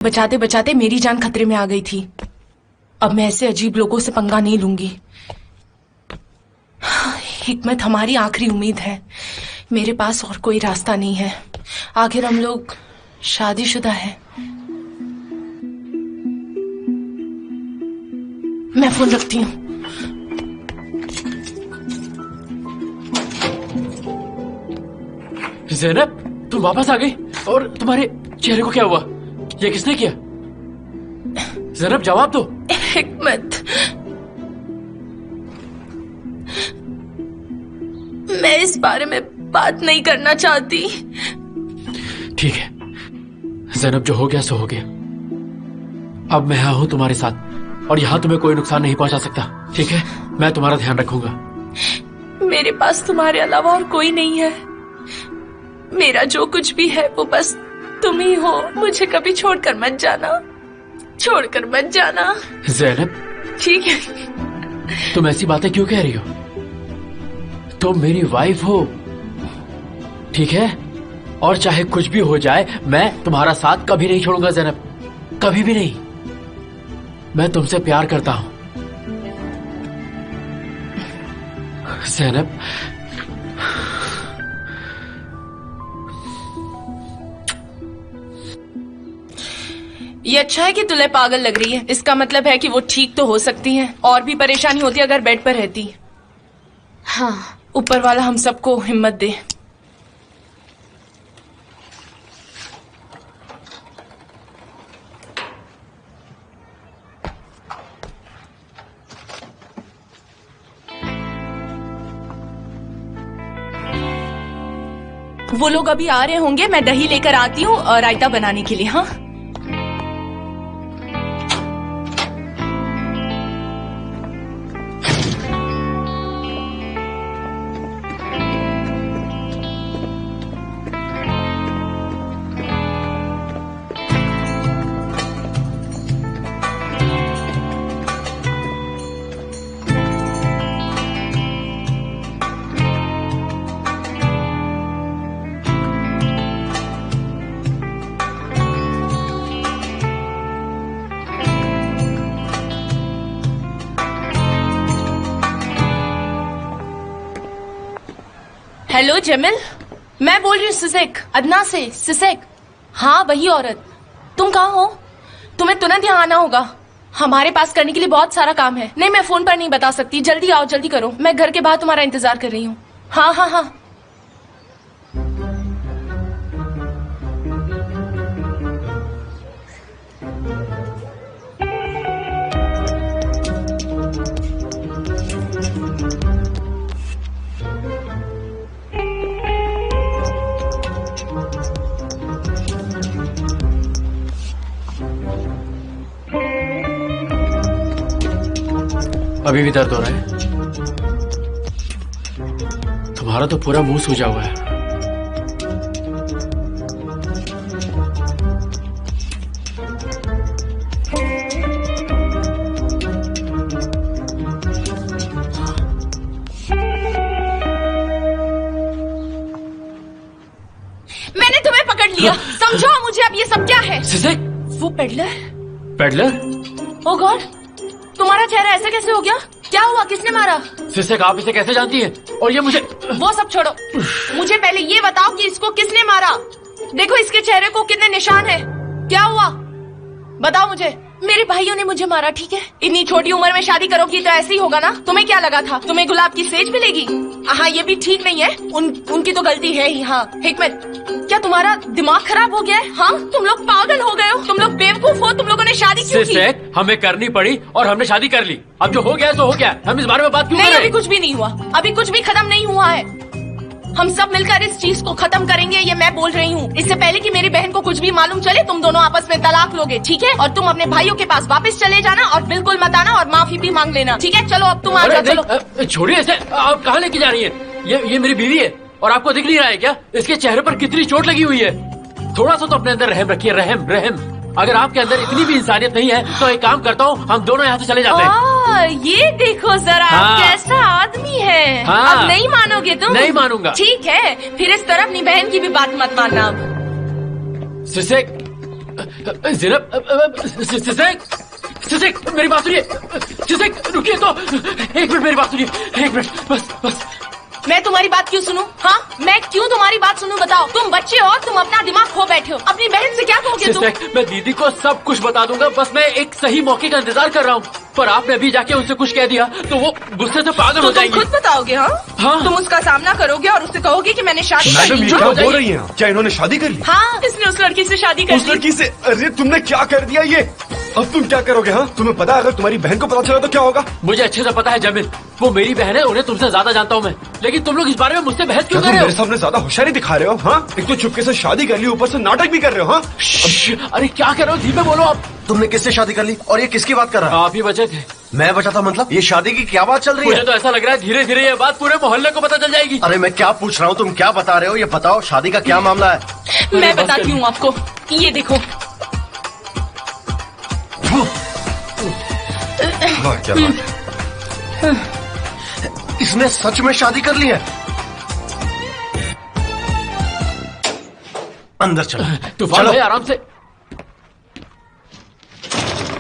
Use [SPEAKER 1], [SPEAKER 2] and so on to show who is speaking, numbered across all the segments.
[SPEAKER 1] बचाते बचाते मेरी जान खतरे में आ गई थी। अब मैं ऐसे अजीब लोगों से पंगा नहीं लूंगी। हिकमत हमारी आखिरी उम्मीद है। मेरे पास और कोई रास्ता नहीं है। आखिर हम लोग शादीशुदा हैं। मैं फोन रखती हूँ।
[SPEAKER 2] ज़ैनब, तुम वापस आ गई और तुम्हारे चेहरे को क्या हुआ? ये किसने किया? ज़ैनब जवाब दो।
[SPEAKER 1] हिकमत, मैं इस बारे में बात नहीं करना चाहती।
[SPEAKER 2] ठीक है ज़ैनब, जो हो गया सो हो गया। अब मैं यहाँ हूँ तुम्हारे साथ और यहाँ तुम्हें कोई नुकसान नहीं पहुंचा सकता। ठीक है, मैं तुम्हारा ध्यान रखूंगा।
[SPEAKER 1] मेरे पास तुम्हारे अलावा और कोई नहीं है। मेरा जो कुछ भी है वो बस तुम ही हो। मुझे कभी छोड़कर मत जाना, छोड़कर मत जाना।
[SPEAKER 2] ज़ैनब,
[SPEAKER 1] ठीक है।
[SPEAKER 2] तुम ऐसी बातें क्यों कह रही हो? तुम मेरी वाइफ हो, ठीक है? और चाहे कुछ भी हो जाए, मैं तुम्हारा साथ कभी नहीं छोड़ूंगा ज़ैनब, कभी भी नहीं। मैं तुमसे प्यार करता हूं ज़ैनब।
[SPEAKER 1] ये अच्छा है कि तुले पागल लग रही है। इसका मतलब है कि वो ठीक तो हो सकती हैं। और भी परेशानी होती अगर बेड पर रहती। हाँ, ऊपर वाला हम सबको हिम्मत दे। वो लोग अभी आ रहे होंगे। मैं दही लेकर आती हूँ और रायता बनाने के लिए। हाँ, हेलो जमिल, मैं बोल रही हूँ सिसेक, अदना से। सिसेक, हाँ वही औरत। तुम कहाँ हो? तुम्हें तुरंत यहाँ आना होगा। हमारे पास करने के लिए बहुत सारा काम है। नहीं, मैं फोन पर नहीं बता सकती। जल्दी आओ, जल्दी करो। मैं घर के बाहर तुम्हारा इंतजार कर रही हूँ। हाँ हाँ हाँ।
[SPEAKER 2] अभी भी दर्द हो रहा है? तुम्हारा तो पूरा मुंह सूजा हुआ है।
[SPEAKER 1] मैंने तुम्हें पकड़ लिया। समझो मुझे अब ये सब क्या है।
[SPEAKER 2] सिसेक,
[SPEAKER 1] वो पेडलर।
[SPEAKER 2] पेडलर?
[SPEAKER 1] ओ गॉड, तुम्हारा चेहरा ऐसा कैसे हो गया? क्या हुआ? किसने मारा?
[SPEAKER 2] सिसेक, आप इसे कैसे जानती हैं? और ये मुझे...
[SPEAKER 1] वो सब छोड़ो, मुझे पहले ये बताओ कि इसको किसने मारा। देखो इसके चेहरे को कितने निशान हैं। क्या हुआ बताओ मुझे। मेरे भाइयों ने मुझे मारा। ठीक है, इतनी छोटी उम्र में शादी करोगी तो ऐसे ही होगा ना। तुम्हें क्या लगा था तुम्हें गुलाब की सेज मिलेगी? हाँ, ये भी ठीक नहीं है। उनकी तो गलती है ही। हाँ हिकमत, क्या तुम्हारा दिमाग खराब हो गया है? हाँ, तुम लोग पागल हो गए हो। तुम लोग बेवकूफ हो। तुम लोगों ने शादी क्यों की?
[SPEAKER 2] हमें करनी पड़ी और हमने शादी कर ली। अब जो हो गया सो हो गया। हम इस बारे में बात क्यों कर रहे हैं?
[SPEAKER 1] अभी कुछ भी नहीं हुआ। अभी कुछ भी खत्म नहीं हुआ है। हम सब मिलकर इस चीज को खत्म करेंगे, ये मैं बोल रही हूँ। इससे पहले कि मेरी बहन को कुछ भी मालूम चले, तुम दोनों आपस में तलाक लोगे, ठीक है? और तुम अपने भाइयों के पास वापस चले जाना और बिल्कुल मत आना और माफी भी मांग लेना, ठीक है? चलो अब तुम आ जाओ। चलो
[SPEAKER 2] छोड़िए इसे। आप कहाँ लेके जा रही हैं? ये मेरी बीवी है और आपको दिख नहीं रहा है क्या? इसके चेहरे पर कितनी चोट लगी हुई है। थोड़ा सा तो अपने अंदर रहम रखिए। रहम रहम। अगर आपके अंदर इतनी भी इंसानियत नहीं है तो एक काम करता हूँ, हम दोनों यहाँ से चले जाते हैं।
[SPEAKER 1] ये देखो जरा कैसा आदमी है। अब नहीं मानोगे तुम?
[SPEAKER 2] नहीं मानूंगा।
[SPEAKER 1] ठीक है, फिर इस तरह अपनी बहन की भी बात मत मानना। अब
[SPEAKER 2] सिसेक, ज़ैनब, सिसेक, मेरी बात सुनिए। सिसेक, रुकिए तो, एक मिनट मेरी बात सुनिए, एक मिनट, बस।
[SPEAKER 1] मैं तुम्हारी बात क्यों सुनूं? हाँ, मैं क्यों तुम्हारी बात सुनूं? बताओ। तुम बच्चे हो, तुम अपना दिमाग खो बैठे हो। अपनी बहन से क्या कहोगे तुम?
[SPEAKER 2] सिसेक, मैं दीदी को सब कुछ बता दूंगा, बस मैं एक सही मौके का इंतजार कर रहा हूँ। पर आपने अभी जाके उनसे कुछ कह दिया तो वो गुस्से से पागल हो जाएंगी।
[SPEAKER 1] तुम खुद बताओगे? हाँ, तुम उसका सामना करोगे और उससे कहोगे कि मैंने शादी कर
[SPEAKER 3] मैडम,
[SPEAKER 1] ली।
[SPEAKER 3] ये क्या बोल रही हैं? क्या इन्होंने शादी कर ली?
[SPEAKER 1] हाँ, इसने उस लड़की से शादी कर
[SPEAKER 3] उस
[SPEAKER 1] ली।
[SPEAKER 3] लड़की से? अरे तुमने क्या कर दिया ये? अब तुम क्या करोगे? हाँ, तुम्हें पता है अगर तुम्हारी बहन को पता चला तो क्या होगा?
[SPEAKER 2] मुझे अच्छे से पता है जमील, वो मेरी बहन है, उन्हें तुमसे ज्यादा जानता हूँ मैं। लेकिन तुम लोग इस बारे में मुझसे बहस क्यों
[SPEAKER 3] क्या
[SPEAKER 2] कर
[SPEAKER 3] तुम
[SPEAKER 2] रहे
[SPEAKER 3] मेरे
[SPEAKER 2] हो?
[SPEAKER 3] सामने ज्यादा होशियारी दिखा रहे हो? हाँ, एक तो चुपके से शादी कर ली, ऊपर से नाटक भी कर रहे हो। हाँ,
[SPEAKER 2] अरे क्या कर रहे हो? धीमे बोलो आप।
[SPEAKER 4] तुमने किससे शादी कर ली और ये किसकी बात कर रहा है?
[SPEAKER 2] आप ही बचे थे।
[SPEAKER 4] मैं बचा था मतलब? ये शादी की क्या बात चल रही
[SPEAKER 2] मुझे
[SPEAKER 4] है?
[SPEAKER 2] तो ऐसा लग रहा है धीरे धीरे ये बात पूरे मोहल्ले को पता चल जाएगी।
[SPEAKER 4] अरे मैं क्या पूछ रहा हूँ, तुम क्या बता रहे हो? ये बताओ, शादी का क्या मामला है?
[SPEAKER 1] मैं बताती हूँ आपको, ये देखो।
[SPEAKER 4] वाह, क्या बात है। इसने सच में शादी कर ली है? अंदर चलो।
[SPEAKER 2] तूफान भाई आराम से।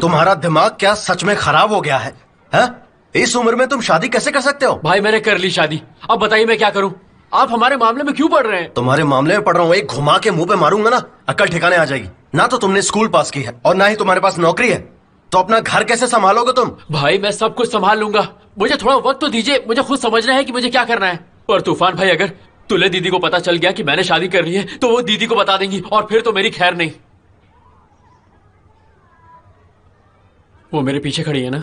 [SPEAKER 4] तुम्हारा दिमाग क्या सच में खराब हो गया है? हैं? इस उम्र में तुम शादी कैसे कर सकते हो?
[SPEAKER 2] भाई मैंने कर ली शादी, अब बताइए मैं क्या करूं? आप हमारे मामले में क्यों पड़ रहे हैं?
[SPEAKER 4] तुम्हारे मामले में पड़ रहा हूँ, एक घुमा के मुंह पे मारूंगा ना, अक्ल ठिकाने आ जाएगी। ना तो तुमने स्कूल पास की है और ना ही तुम्हारे पास नौकरी है, तो अपना घर कैसे संभालोगे तुम?
[SPEAKER 2] भाई मैं सब कुछ संभाल लूंगा, मुझे थोड़ा वक्त तो दीजिए, मुझे खुद समझना है कि मुझे क्या करना है। पर तूफान भाई, अगर तुले दीदी को पता चल गया कि मैंने शादी कर ली है तो वो दीदी को बता देंगी और फिर तो मेरी खैर नहीं। वो मेरे पीछे खड़ी है ना?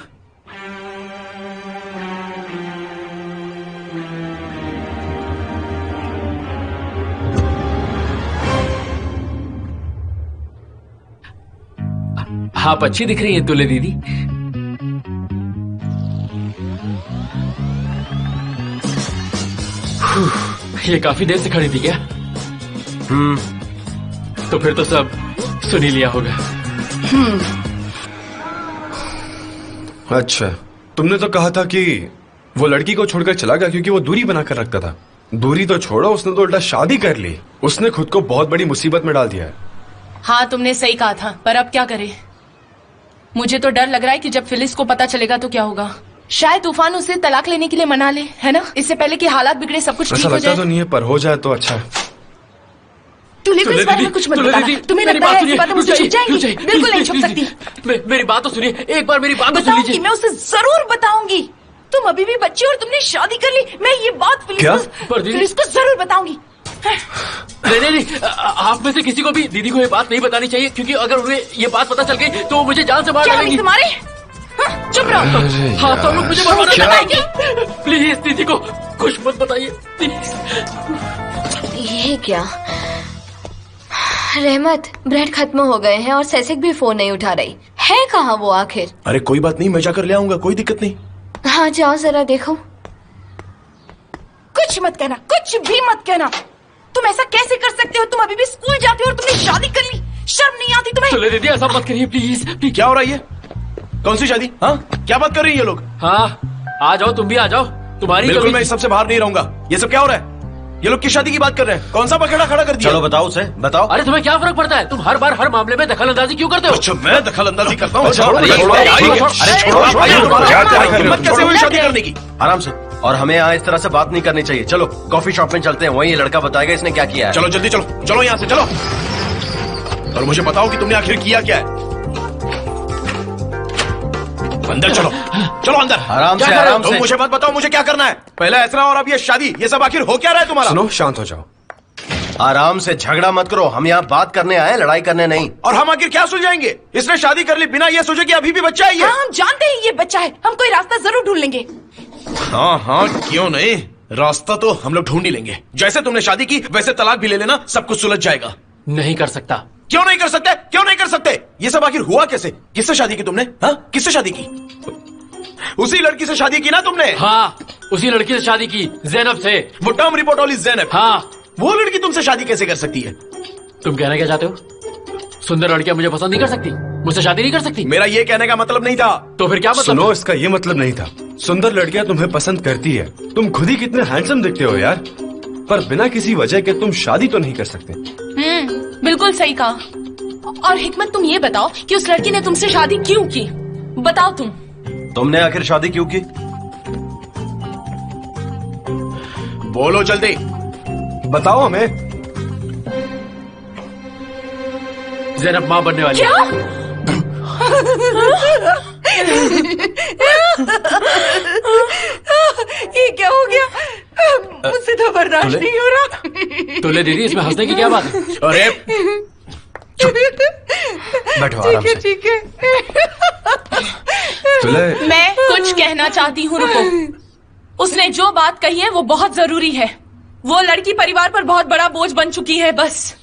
[SPEAKER 2] आप अच्छी दिख रही हैं तुले दीदी। ये काफी देर से खड़ी थी क्या? तो फिर तो सब सुन ही लिया होगा।
[SPEAKER 3] अच्छा, तुमने तो कहा था कि वो लड़की को छोड़कर चला गया क्योंकि वो दूरी बनाकर रखता था। दूरी तो छोड़ो, उसने तो उल्टा शादी कर ली। उसने खुद को बहुत बड़ी मुसीबत में डाल दिया है।
[SPEAKER 1] हाँ, तुमने सही कहा था, पर अब क्या करें? मुझे तो डर लग रहा है कि जब फिलिस को पता चलेगा तो क्या होगा। शायद तूफान उसे तलाक लेने के लिए मना ले, है ना? इससे पहले कि हालात बिगड़े, सब कुछ ठीक
[SPEAKER 3] ऐसा
[SPEAKER 1] हो
[SPEAKER 3] लगता
[SPEAKER 1] जाए।
[SPEAKER 3] तो नहीं है, पर हो जाए तो अच्छा है।
[SPEAKER 1] तुले को इस बारे में कुछ मत बताना। तुम्हें लगता है ऐसी बातें मुझसे छुप जाएंगी? बिल्कुल नहीं छुप सकती।
[SPEAKER 2] मेरी बात तो सुनिए, एक बार मेरी बात तो सुन
[SPEAKER 1] बताऊंगी,
[SPEAKER 2] लीजिए।
[SPEAKER 1] मैं उसे जरूर बताऊंगी। तुम अभी भी बच्ची हो और तुमने शादी कर ली। मैं ये बात
[SPEAKER 3] क्या?
[SPEAKER 1] फिलिस को जरूर बताऊंगी।
[SPEAKER 2] नहीं, आप में से किसी को भी दीदी को ये बात नहीं बतानी चाहिए, क्योंकि अगर उन्हें ये बात पता चल गई तो वो मुझे जान से मार
[SPEAKER 1] क्या हुई
[SPEAKER 2] डालेंगी।
[SPEAKER 1] तुम्हारे? हाँ, चुप रहो।
[SPEAKER 3] अरे
[SPEAKER 2] हाँ, तो लोग मुझे मारना
[SPEAKER 3] क्या?
[SPEAKER 2] चाहेंगे। प्लीज दीदी को कुछ मत बताइए, प्लीज।
[SPEAKER 5] ये क्या? रहमत, ब्रेड खत्म हो गए हैं और सैसिक भी फोन नहीं उठा रही है। कहाँ वो आखिर?
[SPEAKER 6] अरे कोई बात नहीं, मैं जाकर ले आऊंगा, कोई दिक्कत नहीं।
[SPEAKER 5] हाँ जाओ, जरा देखो।
[SPEAKER 1] कुछ मत कहना, कुछ भी मत कहना। तुम ऐसा कैसे कर सकते हो? तुम अभी भी स्कूल जाते हो और तुमने शादी कर ली। शर्म नहीं आती तुम्हें?
[SPEAKER 2] चले दीदी, ऐसा मत करिए प्लीज, प्लीज।
[SPEAKER 6] क्या हो रहा है ये? कौन सी शादी? हाँ, क्या बात कर रही है ये लोग?
[SPEAKER 2] हाँ, आ जाओ, तुम भी आ जाओ। तुम्हारी
[SPEAKER 6] बिल्कुल,
[SPEAKER 2] कभी-
[SPEAKER 6] मैं इस सबसे बाहर नहीं रहूंगा। ये सब क्या हो रहा है? ये लोग किस शादी की बात कर रहे हैं? कौन सा पकड़ा खड़ा कर दिया?
[SPEAKER 4] चलो बताओ उसे, बताओ।
[SPEAKER 2] अरे तुम्हें क्या फर्क पड़ता है? तुम हर बार हर मामले में दखल अंदाजी क्यों करते हो?
[SPEAKER 6] अच्छा, मैं दखल अंदाजी करता हूँ?
[SPEAKER 3] छोड़ो,
[SPEAKER 6] अरे,
[SPEAKER 3] छोड़ो,
[SPEAKER 6] अरे,
[SPEAKER 3] छोड़ो,
[SPEAKER 6] अरे,
[SPEAKER 4] छोड़ो,
[SPEAKER 6] अरे,
[SPEAKER 4] भाई,
[SPEAKER 6] तुम्हारा
[SPEAKER 3] क्या कर रहे हो?
[SPEAKER 6] हिम्मत कैसे हुई शादी करने की?
[SPEAKER 4] आराम से। और हमें यहाँ इस तरह से बात नहीं करनी चाहिए। चलो कॉफी शॉप में चलते हैं, वहीं ये लड़का बताएगा इसने क्या किया है।
[SPEAKER 6] चलो जल्दी चलो, चलो यहाँ से चलो। और मुझे बताओ कि तुमने आखिर किया क्या है। अंदर चलो, चलो अंदर।
[SPEAKER 4] आराम से,
[SPEAKER 2] क्या कर रहे हो?
[SPEAKER 4] आराम
[SPEAKER 6] तुम
[SPEAKER 4] से।
[SPEAKER 6] मुझे मत बताओ मुझे क्या करना है। पहले ऐसा और अब ये शादी, ये सब आखिर हो क्या रहा है तुम्हारा?
[SPEAKER 3] सुनो, शांत हो जाओ।
[SPEAKER 4] आराम से, झगड़ा मत करो। हम यहाँ बात करने आए, लड़ाई करने नहीं।
[SPEAKER 6] और हम आखिर क्या सुलझाएंगे? इसने शादी कर ली बिना ये सोचे कि अभी भी बच्चा है ये।
[SPEAKER 1] हाँ, हम जानते हैं ये बच्चा है। हम कोई रास्ता जरूर ढूंढ लेंगे।
[SPEAKER 6] हाँ हाँ, क्यों नहीं, रास्ता तो हम लोग ढूंढ ही लेंगे। जैसे तुमने शादी की वैसे तलाक भी ले लेना, सब कुछ सुलझ जाएगा।
[SPEAKER 2] नहीं कर सकता।
[SPEAKER 6] क्यों नहीं कर सकते? क्यों नहीं कर सकते? ये सब आखिर हुआ कैसे? किससे शादी की तुमने? हाँ, किससे शादी की? उसी लड़की से शादी की ना तुमने?
[SPEAKER 2] हाँ, उसी लड़की से शादी की, ज़ैनब से।
[SPEAKER 6] वो टर्म रिपोर्ट वाली ज़ैनब।
[SPEAKER 2] हाँ।
[SPEAKER 6] वो लड़की तुमसे शादी कैसे कर सकती है?
[SPEAKER 2] तुम कहना क्या चाहते हो? सुंदर लड़कियां मुझे पसंद नहीं कर सकती, मुझसे शादी नहीं कर सकती?
[SPEAKER 6] मेरा ये कहने का मतलब नहीं था।
[SPEAKER 2] तो फिर क्या मतलब?
[SPEAKER 3] सुनो, इसका ये मतलब नहीं था। सुंदर लड़कियां तुम्हें पसंद करती है। तुम खुद ही कितने हैंडसम दिखते हो यार। पर बिना किसी वजह के तुम शादी तो नहीं कर सकते।
[SPEAKER 1] बिल्कुल सही कहा। और हिकमत तुम ये बताओ कि उस लड़की ने तुमसे शादी क्यों की? बताओ तुम।
[SPEAKER 4] तुमने आखिर शादी क्यों की?
[SPEAKER 6] बोलो जल्दी।
[SPEAKER 3] बताओ हमें।
[SPEAKER 2] जैनब माँ बनने वाली है।
[SPEAKER 1] क्या?
[SPEAKER 7] ये क्या हो गया? मुझसे तो बर्दाश्त नहीं हो रहा।
[SPEAKER 2] तुले दीदी, इसमें हंसने की क्या बात है?
[SPEAKER 6] अरे
[SPEAKER 4] बैठो आराम से।
[SPEAKER 7] ठीक है।
[SPEAKER 3] तुले,
[SPEAKER 1] मैं कुछ कहना चाहती हूँ, रुको। उसने जो बात कही है वो बहुत जरूरी है। वो लड़की परिवार पर बहुत बड़ा बोझ बन चुकी है। बस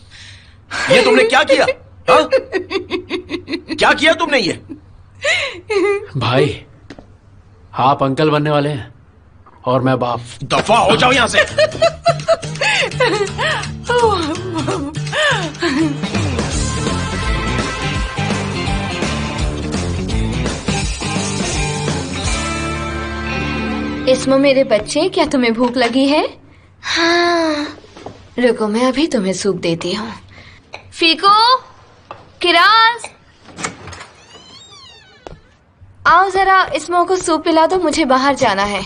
[SPEAKER 6] ये तुमने क्या किया? हाँ? क्या किया तुमने ये?
[SPEAKER 2] भाई, आप अंकल बनने वाले हैं और मैं बाप।
[SPEAKER 6] दफा हो जाओ यहां से।
[SPEAKER 5] इसमें मेरे बच्चे, क्या तुम्हें भूख लगी है? हाँ, रुको मैं अभी तुम्हें सूप देती हूँ। फीको, किरास, आओ जरा इसमो को सूप पिला दो, मुझे बाहर जाना है।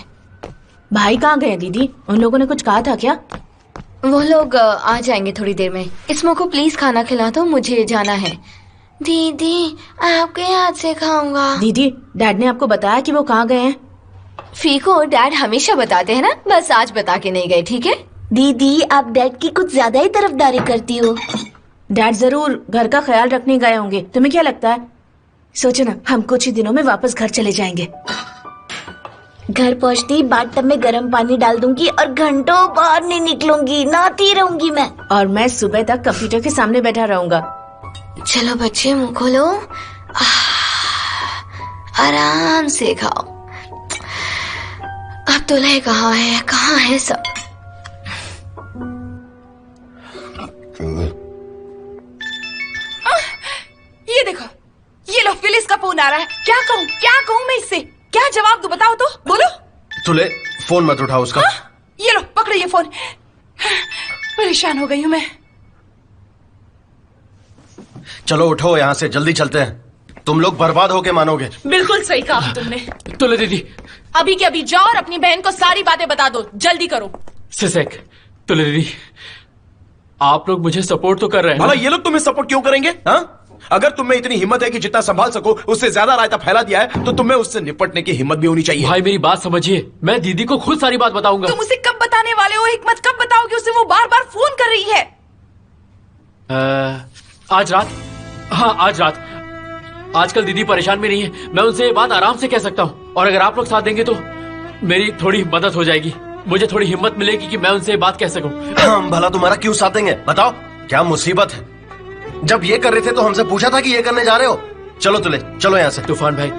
[SPEAKER 7] भाई कहाँ गए दीदी? उन लोगों ने कुछ कहा था क्या?
[SPEAKER 5] वो लोग आ जाएंगे थोड़ी देर में। इसमो को प्लीज खाना खिला दो, मुझे जाना है। दीदी आपके हाथ से खाऊंगा।
[SPEAKER 7] दीदी, डैड ने आपको बताया कि वो कहाँ गए हैं?
[SPEAKER 5] फीको, डैड हमेशा बताते हैं ना, बस आज बता के नहीं गए, ठीक है?
[SPEAKER 7] दीदी, आप डैड की कुछ ज्यादा ही तरफदारी करती हो। डैड जरूर घर का ख्याल रखने गए होंगे, तुम्हें क्या लगता है? सोचो ना, हम कुछ ही दिनों में वापस घर चले जाएंगे। घर पहुंचते ही बाथटब में गर्म पानी डाल दूंगी और घंटों बाहर नहीं निकलूंगी, नहाती रहूंगी मैं। और मैं सुबह तक कंप्यूटर के सामने बैठा रहूंगा।
[SPEAKER 5] चलो बच्चे, मुंह खोलो, आराम से खाओ। अब दूल्हे कहाँ है? कहाँ है सब?
[SPEAKER 1] ये देखो, ये लो, फिलिस का फोन आ रहा है। क्या कहूँ मैं इससे? क्या जवाब दूं? बताओ तो, बोलो।
[SPEAKER 4] तुले, फोन मत उठाओ उसका।
[SPEAKER 1] ये लो, पकड़ो ये फोन। परेशान हो गई हूँ मैं।
[SPEAKER 4] चलो उठो यहाँ से, जल्दी चलते हैं। तुम लोग बर्बाद होके मानोगे।
[SPEAKER 1] बिल्कुल सही कहा तुमने।
[SPEAKER 2] तुले दीदी,
[SPEAKER 1] अभी के अभी जाओ और अपनी बहन को सारी बातें बता दो, जल्दी करो।
[SPEAKER 2] सिसेक, तुले दीदी, आप लोग मुझे सपोर्ट तो कर रहे हैं
[SPEAKER 6] भला
[SPEAKER 2] ना?
[SPEAKER 6] ये लोग तुम्हें सपोर्ट क्यों करेंगे? हाँ? अगर तुम में इतनी हिम्मत है कि जितना संभाल सको उससे ज्यादा रायता फैला दिया है, तो तुम्हें उससे निपटने की हिम्मत भी होनी चाहिए।
[SPEAKER 2] भाई मेरी बात समझिए, मैं दीदी को खुद सारी बात बताऊंगा।
[SPEAKER 1] तुम उसे कब बताने वाले हो हिकमत? कब बताओगे उसे? वो बार बार फोन कर रही है।
[SPEAKER 2] आज रात। हाँ, आज रात। आजकल दीदी परेशान भी नहीं है, मैं उनसे ये बात आराम से कह सकता हूँ। और अगर आप लोग साथ देंगे तो मेरी थोड़ी मदद हो जाएगी, मुझे थोड़ी हिम्मत मिलेगी कि मैं उनसे ये बात कह सकूं।
[SPEAKER 4] हम भला तुम्हारा क्यों साथ देंगे? बताओ, क्या मुसीबत है? जब ये कर रहे थे तो हमसे पूछा था कि ये करने जा रहे हो। चलो तुले, चलो यहाँ से।
[SPEAKER 2] तूफान भाई,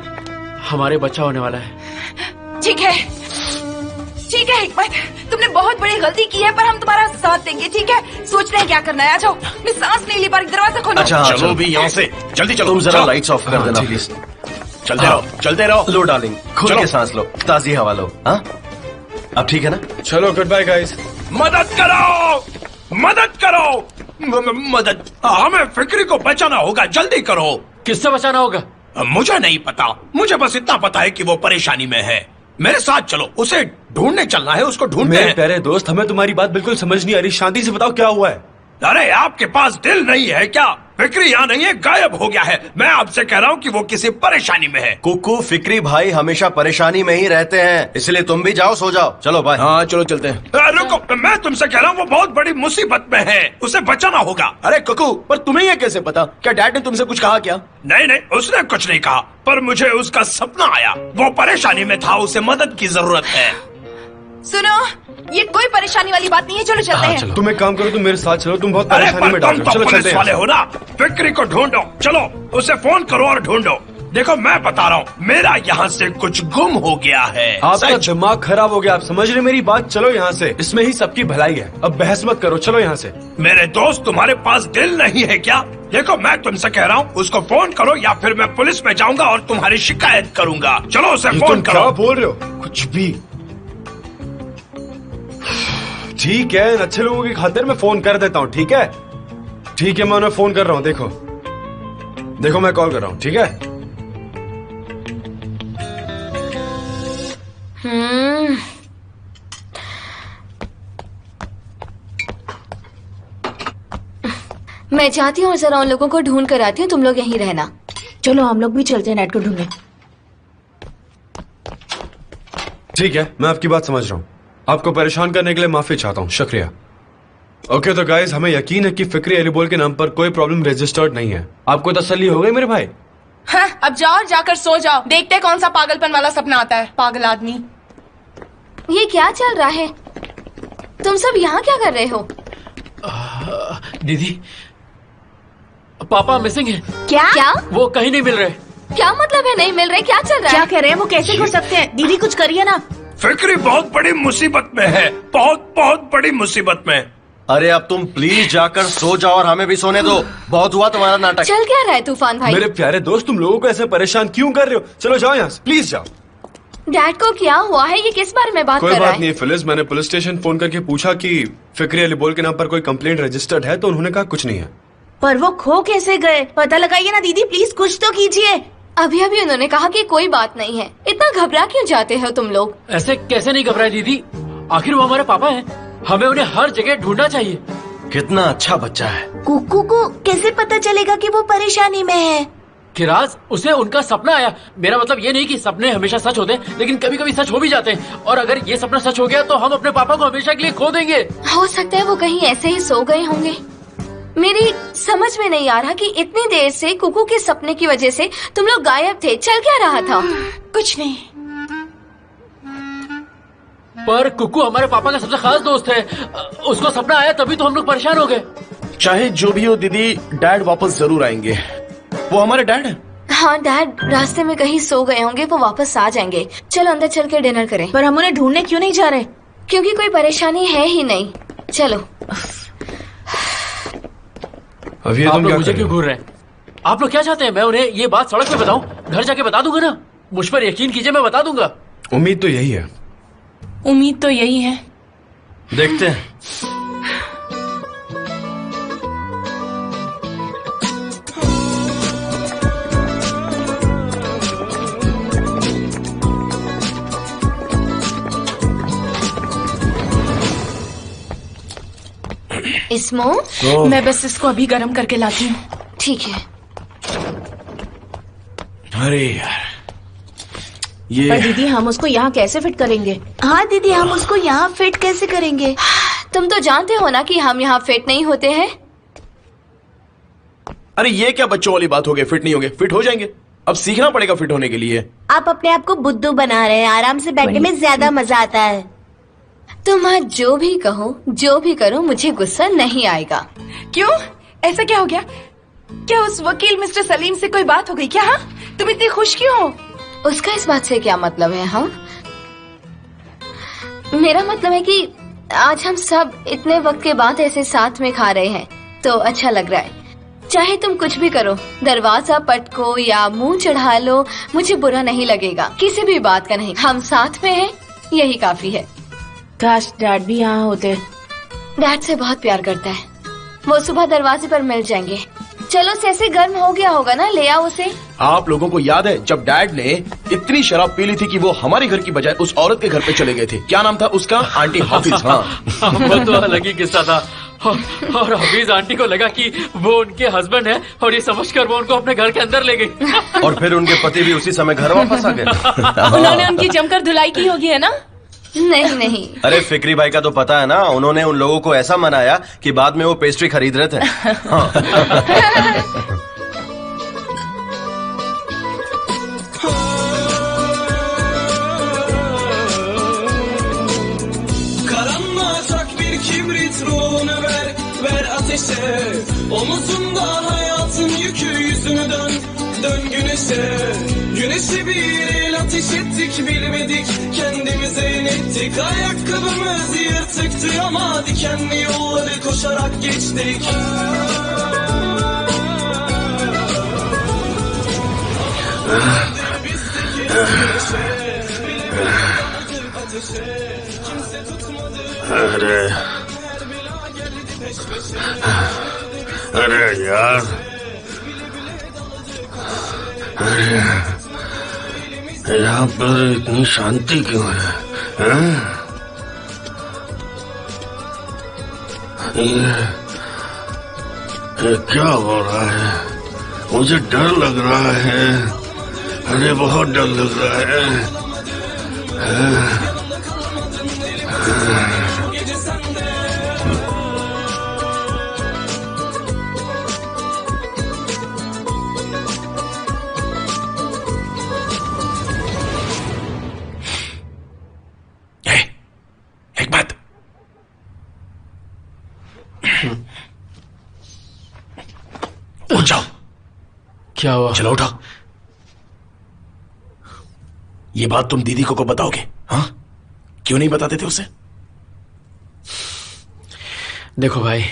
[SPEAKER 2] हमारे बच्चा होने वाला है।
[SPEAKER 1] ठीक है हिकमत, तुमने बहुत बड़ी गलती की है, पर हम तुम्हारा साथ देंगे, ठीक है? सोच रहे हैं क्या करना है। आ जाओ, मैं सांस नहीं ले पा रही, दरवाजा खोलो।
[SPEAKER 4] अच्छा, हाँ,
[SPEAKER 6] चलो भी यहाँ से, जल्दी चलो।
[SPEAKER 4] तुम जरा
[SPEAKER 6] चलो।
[SPEAKER 4] लाइट्स ऑफ कर देना प्लीज।
[SPEAKER 6] चलते रहो।
[SPEAKER 4] लो डार्लिंग, खुल
[SPEAKER 6] चलो।
[SPEAKER 4] के सांस लो, ताजी हवा लो। हाँ, अब ठीक है ना?
[SPEAKER 3] चलो गुड बाय गाइस।
[SPEAKER 6] मदद करो। मदद, हमें फिक्री को बचाना होगा, जल्दी करो।
[SPEAKER 2] किससे बचाना होगा?
[SPEAKER 6] मुझे नहीं पता, मुझे बस इतना पता है कि वो परेशानी में है। मेरे साथ चलो, उसे ढूंढने चलना है, उसको ढूंढते
[SPEAKER 3] मेरे
[SPEAKER 6] हैं।
[SPEAKER 3] प्यारे दोस्त, हमें तुम्हारी बात बिल्कुल समझ नहीं आ रही। शांति से बताओ क्या हुआ है।
[SPEAKER 6] अरे आपके पास दिल नहीं है क्या? फिक्री यहाँ नहीं है, गायब हो गया है। मैं आपसे कह रहा हूँ कि वो किसी परेशानी में है।
[SPEAKER 4] कुकू, फिक्री भाई हमेशा परेशानी में ही रहते हैं, इसलिए तुम भी जाओ, सो जाओ। चलो बाय।
[SPEAKER 6] हाँ चलो चलते हैं। रुको, मैं तुमसे कह रहा हूँ वो बहुत बड़ी मुसीबत में है, उसे बचाना होगा। अरे कुकू, पर तुम्हें ये कैसे पता? क्या डैड ने तुमसे कुछ कहा क्या? नहीं, उसने कुछ नहीं कहा, पर मुझे उसका सपना आया। वो परेशानी में था, उसे मदद की जरूरत है।
[SPEAKER 1] सुनो, ये कोई परेशानी वाली बात नहीं है, चलो चलते हैं।
[SPEAKER 3] तुम एक काम करो, तुम मेरे साथ चलो, तुम बहुत
[SPEAKER 6] अरे
[SPEAKER 3] परेशानी में
[SPEAKER 6] पर
[SPEAKER 3] डाल
[SPEAKER 6] तुम
[SPEAKER 3] रहे हो।
[SPEAKER 6] तो
[SPEAKER 3] चलो
[SPEAKER 6] पुलिस
[SPEAKER 3] चलते
[SPEAKER 6] वाले
[SPEAKER 3] हैं।
[SPEAKER 6] हो ना, फिक्री को ढूंढो। चलो, उसे फोन करो और ढूंढो। देखो मैं बता रहा हूँ, मेरा यहाँ से कुछ गुम हो गया है।
[SPEAKER 3] आपका
[SPEAKER 6] सच।
[SPEAKER 3] दिमाग खराब हो गया, आप समझ रहे मेरी बात? चलो यहाँ से, इसमें ही सबकी भलाई है। अब बहस मत करो, चलो यहाँ से।
[SPEAKER 6] मेरे दोस्त, तुम्हारे पास दिल नहीं है क्या? देखो मैं तुमसे कह रहा हूँ, उसको फोन करो या फिर मैं पुलिस में जाऊंगा और तुम्हारी शिकायत करूंगा। चलो उसे
[SPEAKER 3] ये
[SPEAKER 6] फोन
[SPEAKER 3] तुम क्या
[SPEAKER 6] करो।
[SPEAKER 3] बोल रहे हो? कुछ भी। ठीक है, अच्छे लोगों की खातिर मैं फोन कर देता हूँ। ठीक है, मैं उन्हें फोन कर रहा हूँ। देखो देखो मैं कॉल कर रहा हूँ, ठीक है?
[SPEAKER 5] मैं चाहती हूँ जरा उन लोगों को ढूंढ कर आती हूँ, तुम लोग यहीं रहना।
[SPEAKER 7] चलो हम लोग भी चलते हैं डैड को ढूंढने।
[SPEAKER 3] ठीक है, मैं आपकी बात समझ रहा हूँ। आपको परेशान करने के लिए माफी चाहता हूँ, शुक्रिया। ओके तो गाइस, हमें यकीन है कि फिक्री एलिबोल के नाम पर कोई प्रॉब्लम रजिस्टर्ड नहीं है। आपको तसल्ली हो गई मेरे भाई?
[SPEAKER 1] हाँ, अब जाओ और जाकर सो जाओ। देखते हैं कौन सा पागलपन वाला सपना आता है, पागल आदमी।
[SPEAKER 5] ये क्या चल रहा है? तुम सब यहाँ क्या कर रहे हो?
[SPEAKER 2] दीदी, पापा मिसिंग है।
[SPEAKER 5] क्या?
[SPEAKER 2] वो कहीं नहीं मिल रहे।
[SPEAKER 5] क्या मतलब है नहीं मिल रहे? क्या चल रहा
[SPEAKER 7] क्या
[SPEAKER 5] है?
[SPEAKER 7] कह रहे हैं? वो कैसे कर सकते हैं? दीदी कुछ करिए ना।
[SPEAKER 6] फिक्री बहुत बड़ी मुसीबत में है, बहुत बहुत बड़ी मुसीबत में।
[SPEAKER 4] अरे अब तुम प्लीज जाकर सो जाओ और हमें भी सोने दो। बहुत हुआ तुम्हारा नाटक।
[SPEAKER 5] चल क्या रहा है तूफान भाई?
[SPEAKER 3] मेरे प्यारे दोस्त, तुम लोगों को ऐसे परेशान क्यों कर रहे हो? चलो जाओ यहाँ से, प्लीज जाओ।
[SPEAKER 5] डैड को क्या हुआ है? ये किस बारे में बात
[SPEAKER 3] कोई
[SPEAKER 5] कर रहा
[SPEAKER 3] बात
[SPEAKER 5] है?
[SPEAKER 3] नहीं फिलिस, मैंने पुलिस स्टेशन फोन करके पूछा कि फिक्री एलिबोल के नाम पर कोई कंप्लेंट रजिस्टर्ड है, तो उन्होंने कहा कुछ नहीं है।
[SPEAKER 7] पर वो खो कैसे गए? पता लगाइए ना दीदी, प्लीज कुछ तो कीजिए।
[SPEAKER 5] अभी अभी उन्होंने कहा कि कोई बात नहीं है। इतना घबरा क्यों जाते हो तुम लोग?
[SPEAKER 2] ऐसे कैसे नहीं घबराए दीदी, आखिर वो हमारे पापा हैं। हमें उन्हें हर जगह ढूंढना चाहिए।
[SPEAKER 4] कितना अच्छा बच्चा है।
[SPEAKER 7] कुकू को कैसे पता चलेगा कि वो परेशानी में है?
[SPEAKER 2] किराज, उसे उनका सपना आया। मेरा मतलब ये नहीं कि सपने हमेशा सच होते, लेकिन कभी कभी सच हो भी जाते हैं। और अगर ये सपना सच हो गया तो हम अपने पापा को हमेशा के लिए खो देंगे।
[SPEAKER 5] हो सकता है वो कहीं ऐसे ही सो गए होंगे। मेरी समझ में नहीं आ रहा कि इतनी देर से कुकू के सपने की वजह से तुम लोग गायब थे। चल क्या रहा था?
[SPEAKER 1] कुछ नहीं।
[SPEAKER 2] पर कुकू हमारे पापा का सबसे खास दोस्त है। उसको सपना आया तभी तो हम लोग परेशान हो गए।
[SPEAKER 8] चाहे जो भी हो दीदी, डैड वापस जरूर आएंगे। वो हमारे डैड हैं।
[SPEAKER 5] हाँ डैड रास्ते में कहीं सो गए होंगे, वो वापस आ जाएंगे। चलो अंदर चल के डिनर करें।
[SPEAKER 7] पर हम उन्हें ढूंढने क्यों नहीं जा रहे?
[SPEAKER 5] क्योंकि कोई परेशानी है ही नहीं। चलो।
[SPEAKER 3] अभी
[SPEAKER 2] आप
[SPEAKER 3] तुम
[SPEAKER 2] लोग
[SPEAKER 3] क्या
[SPEAKER 2] मुझे
[SPEAKER 3] कर रहे
[SPEAKER 2] क्यों
[SPEAKER 3] हो?
[SPEAKER 2] घूर रहे हैं? आप लोग क्या चाहते हैं? मैं उन्हें ये बात सड़क पे बताऊं? घर जाके बता दूंगा ना। मुझ पर यकीन कीजिए, मैं बता दूंगा।
[SPEAKER 3] उम्मीद तो यही है।
[SPEAKER 1] उम्मीद तो यही है।
[SPEAKER 4] देखते हैं।
[SPEAKER 5] इसमो,
[SPEAKER 1] मैं बस इसको अभी गर्म करके लाती हूँ।
[SPEAKER 5] ठीक है।
[SPEAKER 8] अरे यार, ये
[SPEAKER 7] पर दीदी हम उसको यहाँ कैसे फिट करेंगे? हाँ दीदी, हम उसको यहाँ फिट कैसे करेंगे?
[SPEAKER 5] तुम तो जानते हो ना कि हम यहाँ फिट नहीं होते हैं।
[SPEAKER 8] अरे ये क्या बच्चों वाली बात हो गई? फिट नहीं होंगे? फिट हो जाएंगे। अब सीखना पड़ेगा फिट होने के लिए।
[SPEAKER 7] आप अपने आप को बुद्धू बना रहे हैं। आराम से बैठने में ज्यादा मजा आता है।
[SPEAKER 5] तुम आज जो भी कहो, जो भी करो, मुझे गुस्सा नहीं आएगा।
[SPEAKER 1] क्यों? ऐसा क्या हो गया? क्या उस वकील मिस्टर सलीम से कोई बात हो गई क्या? हाँ, तुम इतनी खुश क्यों हो?
[SPEAKER 5] उसका इस बात से क्या मतलब है? हाँ, मेरा मतलब है कि आज हम सब इतने वक्त के बाद ऐसे साथ में खा रहे हैं तो अच्छा लग रहा है। चाहे तुम कुछ भी करो, दरवाजा पटको या मुंह चढ़ा लो, मुझे बुरा नहीं लगेगा। किसी भी बात का नहीं, हम साथ में हैं, यही काफी है।
[SPEAKER 7] काश डैड भी यहाँ होते।
[SPEAKER 5] डैड से बहुत प्यार करता है। वो सुबह दरवाजे पर मिल जाएंगे। चलो सेसे गर्म हो गया होगा ना, ले आओ उसे।
[SPEAKER 8] आप लोगों को याद है जब डैड ने इतनी शराब पी ली थी कि वो हमारे घर की बजाय उस औरत के घर पे चले गए थे? क्या नाम था उसका? आंटी हाफिज। हाँ,
[SPEAKER 2] वो तो अलग ही किस्सा था। और हफीज आंटी को लगा कि वो उनके हस्बैंड है और ये समझकर वो उनको अपने घर के अंदर ले गई।
[SPEAKER 4] और फिर उनके पति भी उसी समय घर वापस आ गए।
[SPEAKER 1] उन्होंने उनकी जमकर धुलाई की होगी, है ना?
[SPEAKER 5] नहीं नहीं,
[SPEAKER 4] अरे फिक्री भाई का तो पता है ना, उन्होंने उन लोगों को ऐसा मनाया कि बाद में वो पेस्ट्री खरीद रहे थे। हाँ।
[SPEAKER 9] Karanlık bir kibrit ruhunu ver ateşe. Omuzumda hayatın yükü, yüzünü dön güneşe. Güneşe bir el ateş ettik, bilmedik kendimize inettik. Ayakkabımız yırtıktı ama dikenli yolları koşarak geçtik. Bizdeki güneşe, bilemedik ateşe. Kimse tutmadı.
[SPEAKER 6] अरे यार, यहाँ पर इतनी शांति क्यों है? हाँ? ये क्या हो रहा है? मुझे डर लग रहा है। अरे बहुत डर लग रहा है। एक बात, उठ जाओ।
[SPEAKER 2] क्या हुआ?
[SPEAKER 6] चलो उठो। ये बात तुम दीदी को बताओगे? हाँ, क्यों नहीं बताते थे उसे?
[SPEAKER 2] देखो भाई,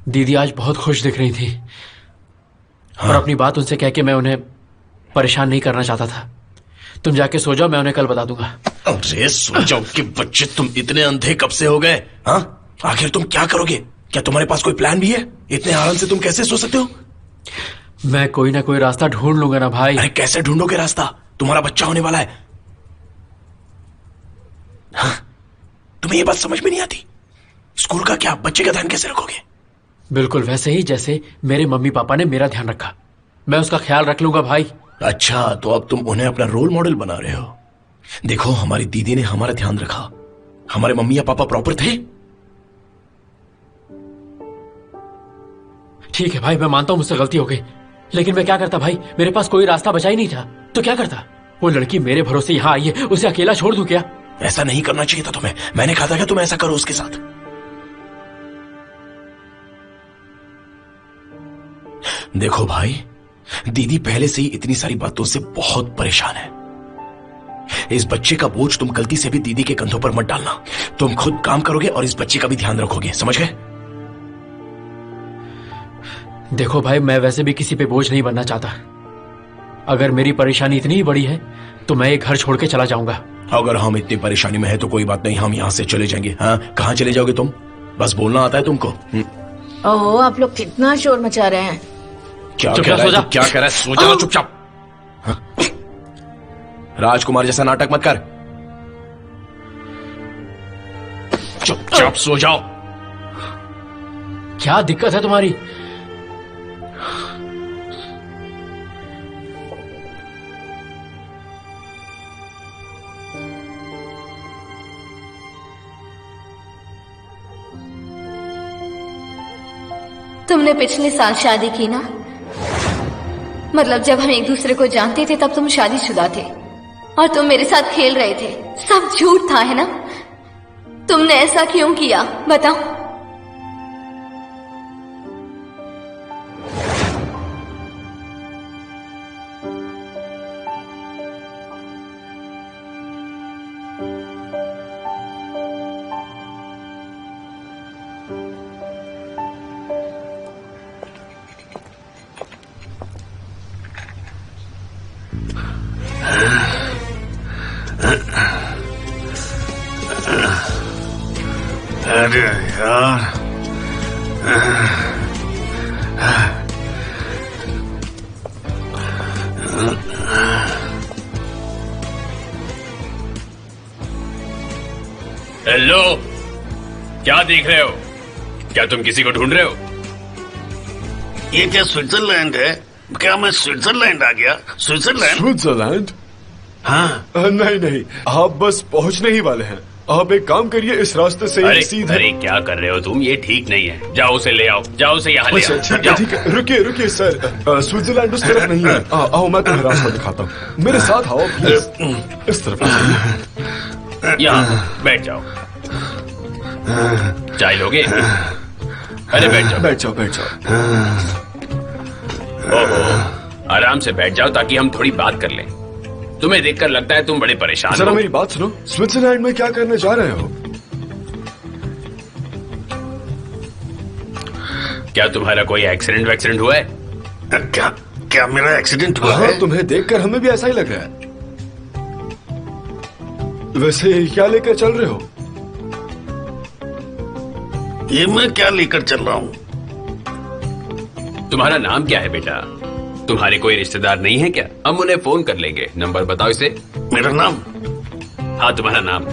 [SPEAKER 2] दीदी आज बहुत खुश दिख रही थी।
[SPEAKER 6] हाँ?
[SPEAKER 2] और अपनी बात उनसे कह के मैं उन्हें परेशान नहीं करना चाहता था। तुम जाके सो जाओ, मैं उन्हें कल बता दूंगा।
[SPEAKER 6] अरे सो जाओ कि बच्चे, तुम इतने अंधे कब से हो गए? हाँ, आखिर तुम क्या करोगे? क्या तुम्हारे पास कोई प्लान भी है? इतने आराम से तुम कैसे सो सकते हो?
[SPEAKER 2] मैं कोई ना कोई रास्ता ढूंढ लूंगा ना भाई।
[SPEAKER 6] अरे कैसे ढूंढोगे रास्ता? तुम्हारा बच्चा होने वाला है। हाँ? तुम्हें ये बात समझ में नहीं आती? स्कूल का क्या, बच्चे का ध्यान कैसे रखोगे?
[SPEAKER 2] बिल्कुल वैसे ही जैसे मेरे मम्मी पापा ने मेरा ध्यान रखा, मैं उसका ख्याल रख लूंगा भाई।
[SPEAKER 6] अच्छा, तो अब तुम उन्हें अपना रोल मॉडल बना रहे हो। देखो, हमारी दीदी ने हमारा ध्यान रखा। हमारे मम्मी या पापा प्रॉपर थे।
[SPEAKER 2] ठीक है भाई, मैं मानता हूं मुझसे गलती हो गई, लेकिन मैं क्या करता भाई? मेरे पास कोई रास्ता बचा ही नहीं था, तो क्या करता? वो लड़की मेरे भरोसे यहाँ आई है, उसे अकेला छोड़ दूं क्या?
[SPEAKER 6] ऐसा नहीं करना चाहिए था तुम्हें। मैंने कहा था कि तुम ऐसा करो उसके साथ। देखो भाई, दीदी पहले से ही इतनी सारी बातों से बहुत परेशान है। इस बच्चे का बोझ तुम गलती से भी दीदी के कंधों पर मत डालना। तुम खुद काम करोगे और इस बच्चे का भी ध्यान रखोगे, समझ गए?
[SPEAKER 2] देखो भाई, मैं वैसे भी किसी पे बोझ नहीं बनना चाहता। अगर मेरी परेशानी इतनी ही बड़ी है तो मैं ये घर छोड़ के चला जाऊंगा।
[SPEAKER 6] अगर हम इतनी परेशानी में है तो कोई बात नहीं, हम यहां से चले जाएंगे। हाँ, कहां चले जाओगे तुम? बस बोलना आता है तुमको?
[SPEAKER 7] ओहो, आप लोग कितना शोर मचा रहे हैं।
[SPEAKER 6] क्या
[SPEAKER 2] चुप
[SPEAKER 6] कह रहा
[SPEAKER 2] सो
[SPEAKER 6] है?
[SPEAKER 2] जा।
[SPEAKER 6] तू क्या कह रहा है? सो जाओ चुपचाप। हाँ? राजकुमार जैसा नाटक मत कर, चुपचाप सो जाओ।
[SPEAKER 2] क्या दिक्कत है तुम्हारी?
[SPEAKER 5] तुमने पिछले साल शादी की ना? मतलब जब हम एक दूसरे को जानते थे तब तुम शादीशुदा थे और तुम मेरे साथ खेल रहे थे। सब झूठ था, है ना? तुमने ऐसा क्यों किया, बताओ?
[SPEAKER 6] अरे यार,
[SPEAKER 10] हेलो, क्या देख रहे हो? क्या तुम किसी को ढूंढ रहे हो?
[SPEAKER 6] ये क्या स्विट्जरलैंड है? क्या मैं स्विट्जरलैंड आ गया? स्विट्जरलैंड?
[SPEAKER 3] स्विट्जरलैंड?
[SPEAKER 6] हाँ।
[SPEAKER 3] नहीं नहीं, आप बस पहुंचने ही वाले हैं। आप एक काम करिए, इस रास्ते से
[SPEAKER 10] अरे
[SPEAKER 3] सीधे।
[SPEAKER 10] अरे क्या कर रहे हो तुम? ये ठीक नहीं है। जाओ उसे ले आओ, जाओ उसे यहाँ ले
[SPEAKER 3] अच्छा
[SPEAKER 10] आओ।
[SPEAKER 3] ठीक है
[SPEAKER 10] जाओ।
[SPEAKER 3] ठीक है, रुकिए रुकिए सर, स्विट्जरलैंड उस तरफ नहीं है। आओ, मैं तुम्हें रास्ता दिखाता हूँ, मेरे साथ आओ प्लीज। इस तरफ आइए।
[SPEAKER 10] यहाँ बैठ जाओ। चाय लोगे? अरे बैठ जाओ।
[SPEAKER 3] बैठ जाओ बैठ जाओ।
[SPEAKER 10] ओहो, आराम से बैठ जाओ ताकि हम थोड़ी बात कर लें। तुम्हें देखकर लगता है तुम बड़े परेशान
[SPEAKER 3] जरा
[SPEAKER 10] हो।
[SPEAKER 3] मेरी बात सुनो, स्विट्जरलैंड में क्या करने जा रहे हो?
[SPEAKER 10] क्या तुम्हारा कोई एक्सीडेंट वैक्सीडेंट हुआ है?
[SPEAKER 6] क्या क्या मेरा एक्सीडेंट हुआ
[SPEAKER 3] हाँ,
[SPEAKER 6] है?
[SPEAKER 3] तुम्हें देखकर हमें भी ऐसा ही लग रहा है। वैसे क्या लेकर चल रहे हो?
[SPEAKER 6] ये मैं क्या लेकर चल रहा हूँ?
[SPEAKER 10] तुम्हारा नाम क्या है बेटा? तुम्हारे कोई रिश्तेदार नहीं है क्या? हम उन्हें फोन कर लेंगे। नंबर बताओ इसे।
[SPEAKER 6] मेरा नाम?
[SPEAKER 10] हाँ, तुम्हारा नाम।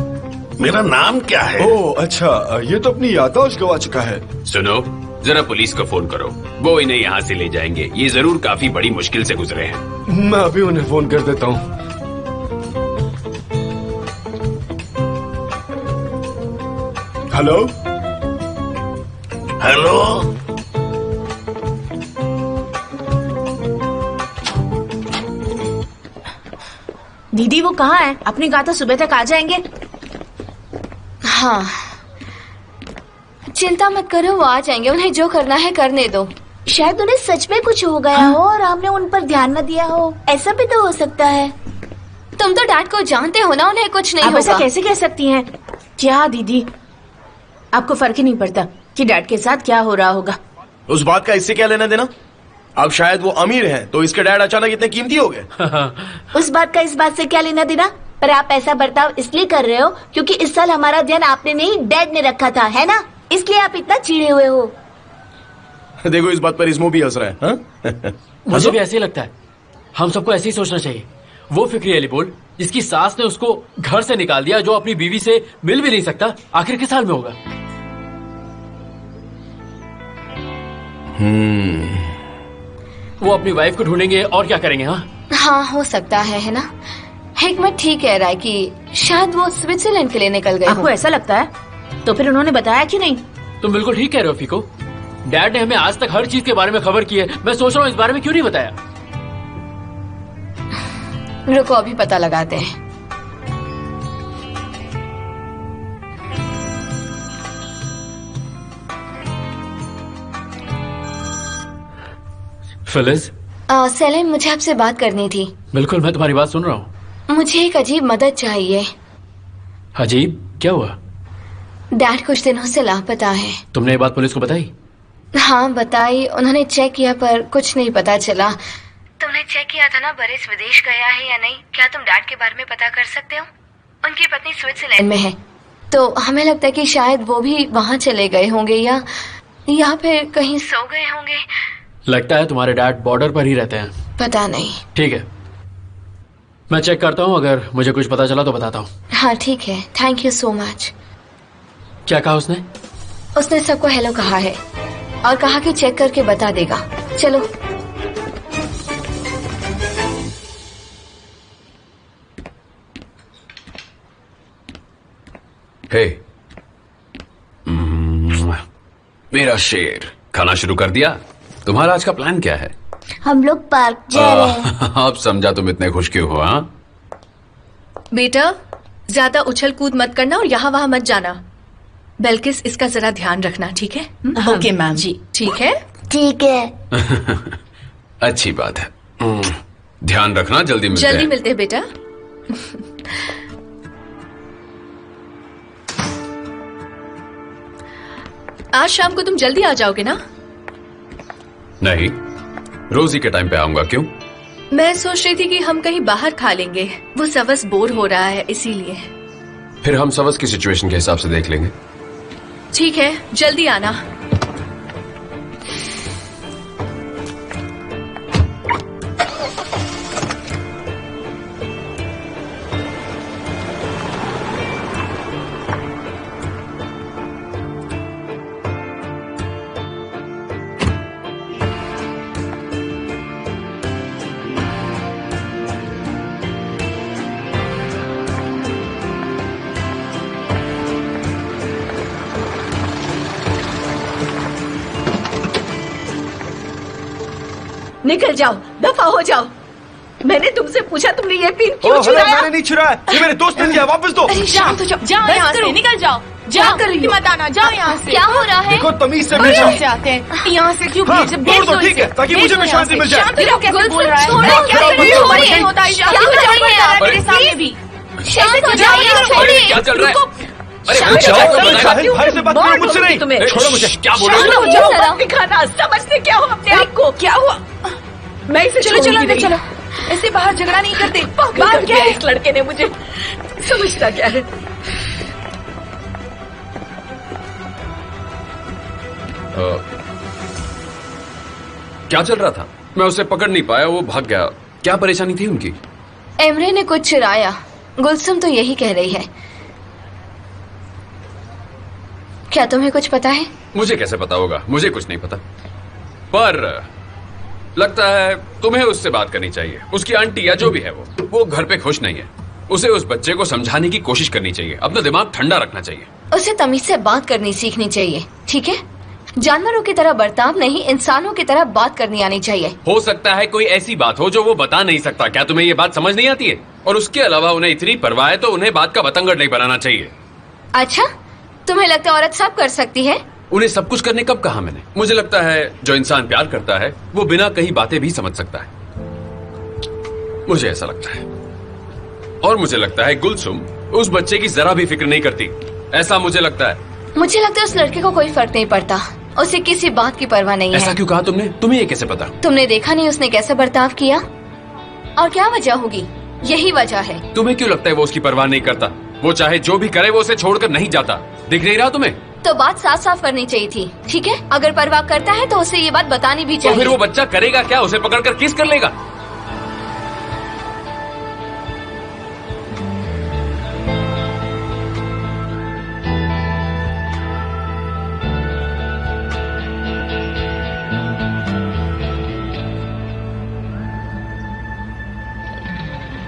[SPEAKER 6] मेरा नाम क्या है?
[SPEAKER 3] ओह अच्छा, ये तो अपनी याददाश्त गवा चुका है।
[SPEAKER 10] सुनो, जरा पुलिस को फोन करो, वो इन्हें यहाँ से ले जाएंगे। ये जरूर काफी बड़ी मुश्किल से गुजरे हैं।
[SPEAKER 3] मैं अभी उन्हें फोन कर देता हूँ। हेलो
[SPEAKER 6] हेलो,
[SPEAKER 7] दीदी वो कहाँ है? आपने कहा था सुबह तक आ जाएंगे।
[SPEAKER 5] हाँ, चिंता मत करो, वो आ जाएंगे। उन्हें जो करना है करने दो।
[SPEAKER 7] शायद उन्हें सच में कुछ हो गया हो और हमने उन पर ध्यान न दिया हो। ऐसा भी तो हो सकता है।
[SPEAKER 5] तुम तो डैड को जानते हो ना, उन्हें कुछ नहीं
[SPEAKER 7] आप ऐसा
[SPEAKER 5] होगा।
[SPEAKER 7] कैसे कह सकती हैं? क्या दीदी, आपको फर्क ही नहीं पड़ता कि डैड के साथ क्या हो रहा होगा?
[SPEAKER 8] उस बात का इससे क्या लेना देना? अब शायद वो अमीर हैं, तो इसके डैड अचानक इतने कीमती हो गए।
[SPEAKER 7] उस बात का इस बात से क्या लेना देना? पर आप ऐसा बर्ताव इसलिए कर रहे हो क्योंकि इस साल हमारा ध्यान आपने नहीं डैड ने रखा था, है ना? इसलिए आप इतना चिढ़े हुए हो।
[SPEAKER 8] देखो इस बात पर इस्मो भी हंस रहा है। हाँ?
[SPEAKER 2] मुझे भी ऐसे ही लगता है। हम सबको ऐसे ही सोचना चाहिए। वो फिक्री अली बोल जिसकी सास ने उसको घर से निकाल दिया, जो अपनी बीवी से मिल भी नहीं सकता, आखिर किस हाल में होगा? वो अपनी वाइफ को ढूंढेंगे और क्या करेंगे?
[SPEAKER 5] हाँ, हो सकता है ना? हिकमत ठीक कह रहा है कि शायद वो स्विट्जरलैंड के लिए निकल गए
[SPEAKER 7] आपको
[SPEAKER 5] हों।
[SPEAKER 7] ऐसा लगता है? तो फिर उन्होंने बताया कि नहीं?
[SPEAKER 2] तुम बिल्कुल ठीक कह रहे हो फीको। डैड ने हमें आज तक हर चीज के बारे में खबर की है। मैं सोच रहा हूँ इस बारे में क्यों नहीं बताया।
[SPEAKER 5] रुको, अभी पता लगाते हैं।
[SPEAKER 2] फिलिस,
[SPEAKER 5] सलीम, मुझे आपसे बात करनी थी।
[SPEAKER 2] बिल्कुल, मैं तुम्हारी बात सुन रहा हूँ।
[SPEAKER 5] मुझे एक अजीब मदद चाहिए।
[SPEAKER 2] अजीब? क्या हुआ?
[SPEAKER 5] डैड कुछ दिनों से लापता है।
[SPEAKER 2] तुमने ये बात पुलिस को बताई?
[SPEAKER 5] हाँ, बताई। उन्होंने चेक किया पर कुछ नहीं पता चला। तुमने चेक किया था ना बरिस विदेश गया है या नहीं? क्या तुम डैड के बारे में पता कर सकते हो? उनकी पत्नी स्विट्जरलैंड में है, तो हमें लगता है कि शायद वो भी वहाँ चले गए होंगे या फिर कहीं सो गए होंगे।
[SPEAKER 2] लगता है तुम्हारे डैड बॉर्डर पर ही रहते हैं।
[SPEAKER 5] पता नहीं।
[SPEAKER 2] ठीक है, मैं चेक करता हूँ। अगर मुझे कुछ पता चला तो बताता हूँ।
[SPEAKER 5] हाँ ठीक है, थैंक यू सो मच।
[SPEAKER 2] क्या कहा उसने?
[SPEAKER 5] उसने सबको हेलो कहा है और कहा कि चेक करके बता देगा। चलो।
[SPEAKER 10] हे, मेरा शेर, खाना शुरू कर दिया? तुम्हारा आज का प्लान क्या है?
[SPEAKER 7] हम लोग पार्क जा रहे हैं।
[SPEAKER 10] अब समझा तुम इतने खुश क्यों हो? हाँ,
[SPEAKER 1] बेटा, ज्यादा उछल कूद मत करना और यहाँ वहाँ मत जाना। बल्किस, इसका जरा ध्यान रखना, ठीक है?
[SPEAKER 7] ओके मैम जी।
[SPEAKER 1] ठीक है?
[SPEAKER 7] ठीक है।
[SPEAKER 10] अच्छी बात है। ध्यान रखना, जल्दी मिलते
[SPEAKER 1] जल्दी
[SPEAKER 10] हैं।
[SPEAKER 1] मिलते हैं बेटा। आज शाम को तुम जल्दी आ जाओगे ना?
[SPEAKER 10] नहीं, रोज ही के टाइम पे आऊंगा। क्यों?
[SPEAKER 1] मैं सोच रही थी कि हम कहीं बाहर खा लेंगे। वो सवस बोर हो रहा है, इसीलिए।
[SPEAKER 10] फिर हम सवस की सिचुएशन के हिसाब से देख लेंगे।
[SPEAKER 1] ठीक है, जल्दी आना।
[SPEAKER 7] निकल जाओ, दफा हो जाओ। मैंने तुमसे पूछा तुमने ये पिन क्यों
[SPEAKER 3] ओह, हेलो,
[SPEAKER 7] चुराया?
[SPEAKER 3] मैंने नहीं चुराया, ये मेरे दोस्त ने दिया, वापस दो।
[SPEAKER 1] अरे शांत हो जाओ, जाओ यहाँ से, निकल जाओ। जाओ,
[SPEAKER 7] कर रही हो?
[SPEAKER 1] मत आना, जाओ यहाँ से।
[SPEAKER 5] क्या हो रहा है?
[SPEAKER 3] देखो तमीज से
[SPEAKER 1] बड़े
[SPEAKER 3] भेजो।
[SPEAKER 1] से आते हैं यहाँ से। क्यों
[SPEAKER 3] हाँ,
[SPEAKER 1] भेज
[SPEAKER 3] तोड़ दो, ठीक है, ताकि मुझे भी शांति मिल जाए।
[SPEAKER 1] शांति रहो, कैसे बोल रहा है?
[SPEAKER 5] छोड़ो,
[SPEAKER 1] मैं क्या
[SPEAKER 5] छोड़ो,
[SPEAKER 1] कर रही हूँ?
[SPEAKER 5] छोड़िए।
[SPEAKER 1] नहीं होता है, शांति
[SPEAKER 5] क्या
[SPEAKER 1] हो
[SPEAKER 5] कर
[SPEAKER 1] जाओ,
[SPEAKER 5] रही हैं आप?
[SPEAKER 1] मेरे सामने भी।
[SPEAKER 5] शांत हो जाइए, छोड़िए।
[SPEAKER 10] क्या चल रहा है? अरे
[SPEAKER 3] शाहिद, भाई से बात करो, मुझसे नहीं।
[SPEAKER 2] ए, छोड़ो मुझे। क्या बोल
[SPEAKER 5] शांत
[SPEAKER 2] रहे
[SPEAKER 5] हो
[SPEAKER 2] हो?
[SPEAKER 5] जाओ जरा।
[SPEAKER 7] दिखाना, समझते क्या हो अपने आप को? क्या हुआ? मैं इसे
[SPEAKER 1] चलो चलो
[SPEAKER 7] छोड़ूंगी
[SPEAKER 1] अंदर
[SPEAKER 7] नहीं।
[SPEAKER 1] चलो। ऐसे बाहर झगड़ा नहीं करते।
[SPEAKER 7] बात
[SPEAKER 1] बात क्या है?
[SPEAKER 7] इस लड़के ने मुझे समझता क्या है?
[SPEAKER 10] क्या चल रहा था? मैं उसे पकड़ नहीं पाया, वो भाग गया। क्या परेशानी थी उनकी?
[SPEAKER 5] एमरे ने कुछ चुराया। गुलसुम तो यही कह रही है। क्या तुम्हें कुछ पता है?
[SPEAKER 10] मुझे कैसे पता होगा, मुझे कुछ नहीं पता। पर लगता है तुम्हें उससे बात करनी चाहिए। उसकी आंटी या जो भी है वो घर पे खुश नहीं है। उसे उस बच्चे को समझाने की कोशिश करनी चाहिए। अपना दिमाग ठंडा रखना चाहिए।
[SPEAKER 5] उसे तमीज से बात करनी सीखनी चाहिए, ठीक है? जानवरों की तरह बर्ताव नहीं, इंसानों की तरह बात करनी आनी चाहिए।
[SPEAKER 10] हो सकता है कोई ऐसी बात हो जो वो बता नहीं सकता। क्या तुम्हें ये बात समझ नहीं आती है? और उसके अलावा उन्हें इतनी परवाह है तो उन्हें बात का बतंगड़ नहीं बनाना चाहिए।
[SPEAKER 5] अच्छा, तुम्हें लगता है औरत सब कर सकती है?
[SPEAKER 10] उन्हें सब कुछ करने कब कहा मैंने? मुझे लगता है जो इंसान प्यार करता है वो बिना कहीं बातें भी समझ सकता है। मुझे ऐसा लगता है। और मुझे लगता है गुलसुम उस बच्चे की जरा भी फिक्र नहीं करती। ऐसा मुझे लगता है।
[SPEAKER 5] मुझे लगता है उस लड़के को कोई फर्क नहीं पड़ता। उसे किसी बात की परवाह नहीं
[SPEAKER 10] ऐसा
[SPEAKER 5] है।
[SPEAKER 10] क्यों कहा तुमने? तुम्हें ये कैसे पता?
[SPEAKER 5] तुमने देखा नहीं उसने कैसे बर्ताव किया? और क्या वजह होगी? यही वजह है।
[SPEAKER 10] तुम्हें क्यों लगता है वो उसकी परवाह नहीं करता? वो चाहे जो भी करे वो उसे छोड़कर नहीं जाता। दिख नहीं रहा तुम्हें?
[SPEAKER 5] तो बात साफ साफ करनी चाहिए थी, ठीक है? अगर परवाह करता है तो उसे ये बात बतानी भी
[SPEAKER 10] तो
[SPEAKER 5] चाहिए।
[SPEAKER 10] फिर वो बच्चा करेगा क्या? उसे पकड़कर किस कर लेगा?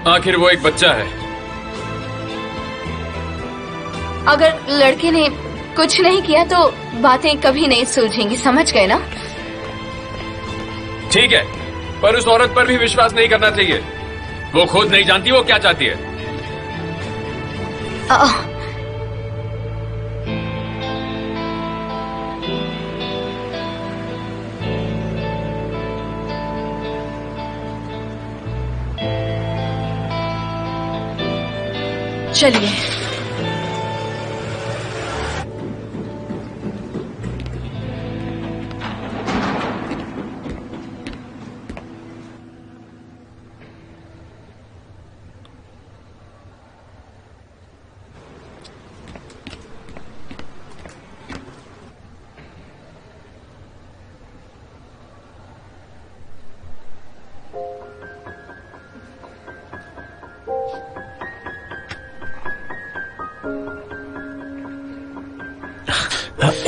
[SPEAKER 10] आखिर वो एक बच्चा है।
[SPEAKER 5] अगर लड़के ने कुछ नहीं किया तो बातें कभी नहीं सुलझेंगी, समझ गए ना?
[SPEAKER 10] ठीक है, पर उस औरत पर भी विश्वास नहीं करना चाहिए। वो खुद नहीं जानती वो क्या चाहती है।
[SPEAKER 1] चलिए।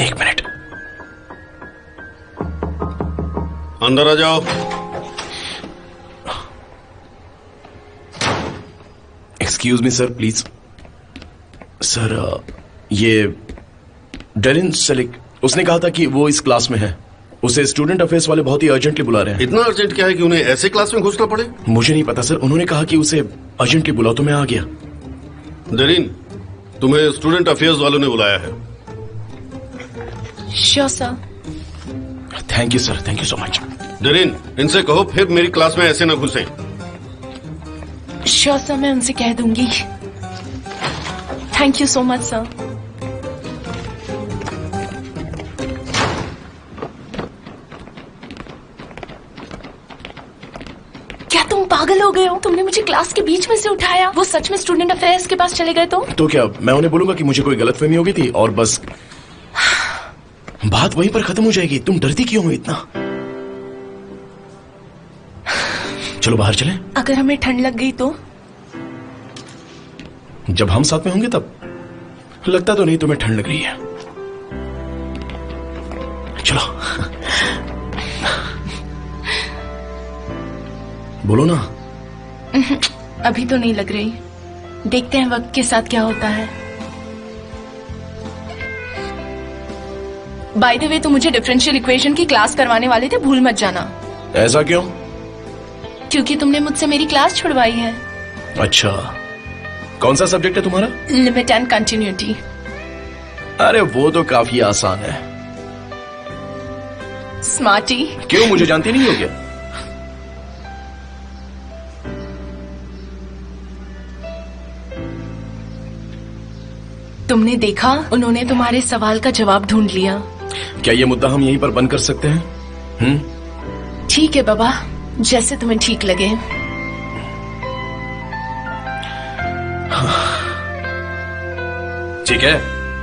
[SPEAKER 8] एक मिनट।
[SPEAKER 11] अंदर आ जाओ।
[SPEAKER 8] Excuse me sir, please. Sir, ये डेरिन सेलिक, उसने कहा था कि वो इस क्लास में है। उसे स्टूडेंट अफेयर्स वाले बहुत ही अर्जेंटली बुला रहे हैं।
[SPEAKER 11] इतना अर्जेंट क्या है कि उन्हें ऐसे क्लास में घुसना पड़े?
[SPEAKER 8] मुझे नहीं पता सर, उन्होंने कहा कि उसे अर्जेंटली बुलाओ तो मैं आ गया।
[SPEAKER 11] डेरिन, तुम्हें स्टूडेंट अफेयर्स वालों ने बुलाया है।
[SPEAKER 1] Sure sir.
[SPEAKER 8] Thank you sir, thank you so much.
[SPEAKER 11] Darren, इनसे कहो फिर मेरी क्लास में ऐसे न घुसें।
[SPEAKER 1] श्योर सर, मैं उनसे कह दूंगी। Thank you so much sir. क्या तुम पागल हो गए हो? तुमने मुझे क्लास के बीच में से उठाया। वो सच में स्टूडेंट अफेयर्स के पास चले गए तो
[SPEAKER 8] क्या मैं उन्हें बोलूंगा कि मुझे कोई गलतफहमी हो गई थी और बस बात वहीं पर खत्म हो जाएगी? तुम डरती क्यों हो इतना? चलो बाहर चलें।
[SPEAKER 1] अगर हमें ठंड लग गई तो?
[SPEAKER 8] जब हम साथ में होंगे तब। लगता तो नहीं तुम्हें ठंड लग रही है। चलो बोलो ना।
[SPEAKER 1] अभी तो नहीं लग रही, देखते हैं वक्त के साथ क्या होता है। बाय द वे, तो मुझे डिफरेंशियल इक्वेशन की क्लास करवाने वाले थे, भूल मत जाना।
[SPEAKER 8] ऐसा क्यों?
[SPEAKER 1] क्योंकि तुमने मुझसे मेरी क्लास छुड़वाई है।
[SPEAKER 8] अच्छा, कौन सा सब्जेक्ट है तुम्हारा?
[SPEAKER 1] Limit and continuity.
[SPEAKER 8] अरे वो तो काफी आसान है।
[SPEAKER 1] स्मार्टी।
[SPEAKER 8] क्यों, मुझे जानती नहीं हो क्या?
[SPEAKER 1] तुमने देखा, उन्होंने तुम्हारे सवाल का जवाब ढूंढ लिया।
[SPEAKER 8] क्या ये मुद्दा हम यहीं पर बंद कर सकते हैं?
[SPEAKER 1] ठीक है बाबा, जैसे तुम्हें ठीक लगे।
[SPEAKER 10] ठीक है,